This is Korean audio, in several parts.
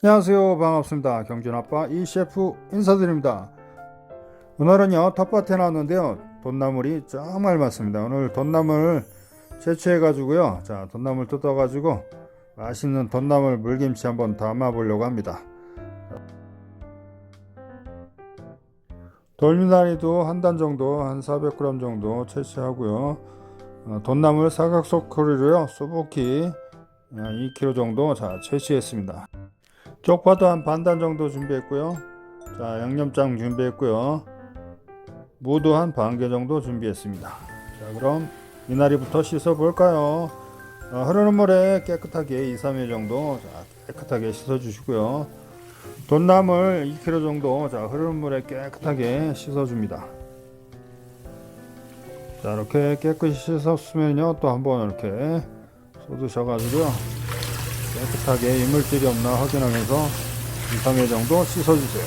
안녕하세요, 반갑습니다. 경준아빠 이 셰프 인사드립니다. 오늘은요 텃밭에 나왔는데요, 돈나물이 정말 많습니다. 오늘 돈나물 채취해 가지고요, 자 돈나물 뜯어 가지고 맛있는 돈나물 물김치 한번 담아 보려고 합니다. 돌미나리도 한 단 정도, 한 400g 정도 채취하고요, 돈나물 사각소쿠리로요 수북히 2kg 정도 채취했습니다. 쪽파도 한 반단 정도 준비했고요. 자, 양념장 준비했고요. 무도 한 반 개 정도 준비했습니다. 자, 그럼 미나리부터 씻어 볼까요? 흐르는 물에 깨끗하게 2, 3회 정도 깨끗하게 씻어 주시고요. 돈나물 2kg 정도 흐르는 물에 깨끗하게 씻어 줍니다. 자, 이렇게 깨끗이 씻었으면요, 또 한번 이렇게 쏟으셔 가지고요, 깨끗하게 이물질이 없나 확인하면서 2, 3회 정도 씻어주세요.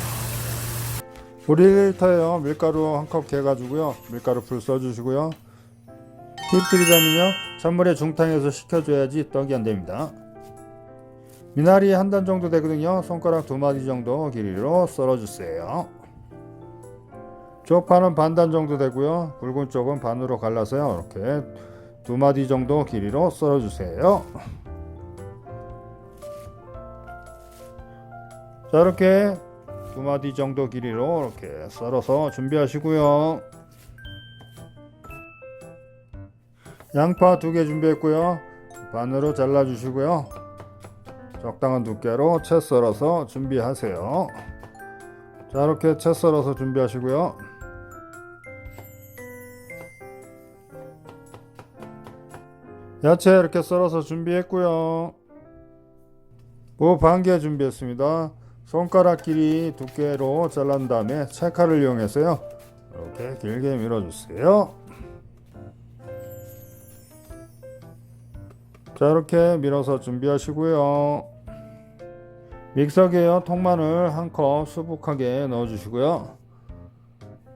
우리 1리터에요 밀가루 한 컵 개가지고요, 밀가루 풀 써주시고요. 팁드리자면요, 찬물에 중탕해서 식혀줘야지 떡이 안됩니다. 미나리 한 단 정도 되거든요. 손가락 2마디 정도 길이로 썰어주세요. 쪽파는 반단 정도 되고요, 굵은 쪽은 반으로 갈라서요, 이렇게 2마디 정도 길이로 썰어주세요. 자, 이렇게 2마디 정도 길이로 이렇게 썰어서 준비하시고요. 양파 2개 준비했고요, 반으로 잘라 주시고요. 적당한 두께로 채 썰어서 준비하세요. 자, 이렇게 채 썰어서 준비하시고요. 야채 이렇게 썰어서 준비했고요. 무 반 개 준비했습니다. 손가락 길이 두께로 잘란 다음에 채칼을 이용해서요, 이렇게 길게 밀어주세요. 자, 이렇게 밀어서 준비하시고요. 믹서기에요, 통마늘 한 컵 수북하게 넣어주시고요.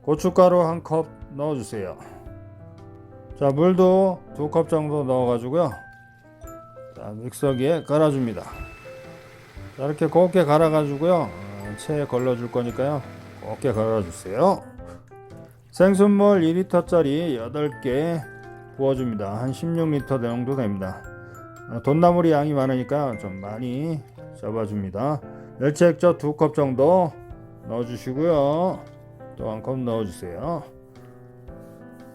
고춧가루 한 컵 넣어주세요. 자, 물도 2컵 정도 넣어가지고요, 자, 믹서기에 갈아줍니다. 자, 이렇게 곱게 갈아가지고요, 체에 걸러줄 거니까요, 곱게 갈아주세요. 생순물 2리터짜리 8개 부어줍니다. 한 16리터 정도 됩니다. 돈나물이 양이 많으니까 좀 많이 잡아줍니다. 멸치액젓 2컵 정도 넣어주시고요. 또 1컵 넣어주세요.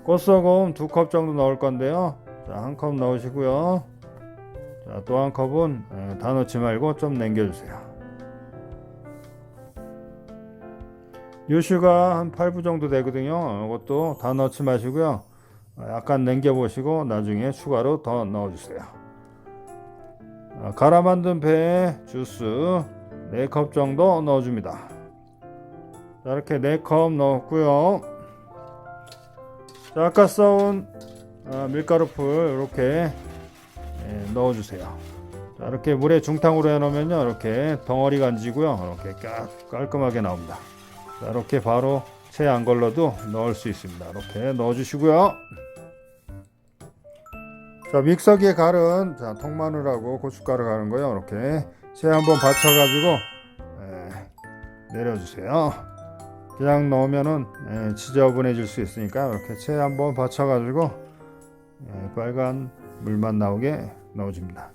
꽃소금 2컵 정도 넣을 건데요, 자, 1컵 넣으시고요. 자, 또 1컵은 다 넣지 말고 좀 남겨주세요. 유슈가 한 8부 정도 되거든요. 이것도 다 넣지 마시고요, 약간 남겨보시고 나중에 추가로 더 넣어주세요. 갈아 만든 배에 주스 4컵 정도 넣어줍니다. 자, 이렇게 4컵 넣었고요. 자, 아까 써온 밀가루 풀 이렇게 넣어주세요. 자, 이렇게 물에 중탕으로 해놓으면요, 이렇게 덩어리가 안 지고요, 이렇게 깔끔하게 나옵니다. 자, 이렇게 바로 채 안 걸러도 넣을 수 있습니다. 이렇게 넣어주시고요. 자, 믹서기에 갈은 통마늘하고 고춧가루 갈은 거요, 이렇게 채 한번 받쳐가지고 내려주세요. 그냥 넣으면은 지저분해질 수 있으니까 이렇게 채 한번 받쳐가지고 빨간 물만 나오게 넣어줍니다.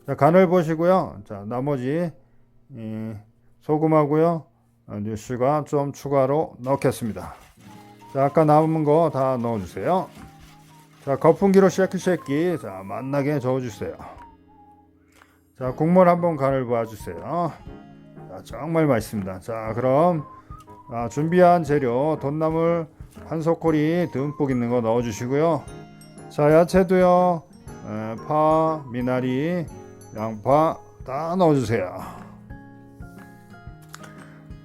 자, 간을 보시고요. 자, 나머지 소금하고요, 뉴스가 좀 추가로 넣겠습니다. 자, 아까 남은 거 다 넣어주세요. 자, 거품기로 쉐키 자, 맛나게 저어주세요. 자, 국물 한번 간을 봐주세요. 자, 정말 맛있습니다. 자, 그럼 준비한 재료 돈나물 한 소쿠리 듬뿍 있는 거 넣어주시고요. 자, 야채도요, 파, 미나리, 양파 다 넣어주세요.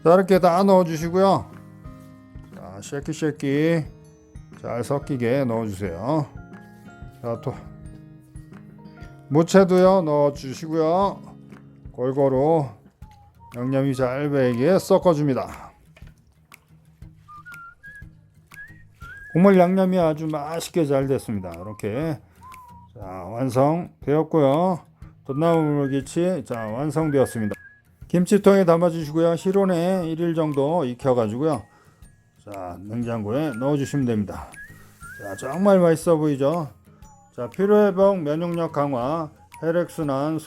자, 이렇게 다 넣어주시고요. 자, 쉐키 잘 섞이게 넣어주세요. 자, 또 무채도요 넣어주시고요. 골고루 양념이 잘 배이게 섞어줍니다. 국물 양념이 아주 맛있게 잘 됐습니다. 이렇게 자, 완성되었고요. 돈나물 물김치 자, 완성되었습니다. 김치통에 담아 주시고요. 실온에 1일 정도 익혀 가지고요. 자, 냉장고에 넣어 주시면 됩니다. 자, 정말 맛있어 보이죠? 자, 피로회복, 면역력 강화, 혈액순환,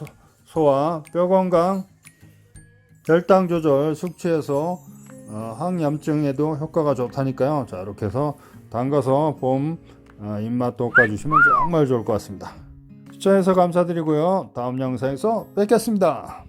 소화, 뼈 건강, 혈당 조절, 숙취해소, 항염증에도 효과가 좋다니까요. 자, 이렇게 해서 담가서 봄 입맛 돋궈주시면 정말 좋을 것 같습니다. 시청해서 감사드리고요. 다음 영상에서 뵙겠습니다.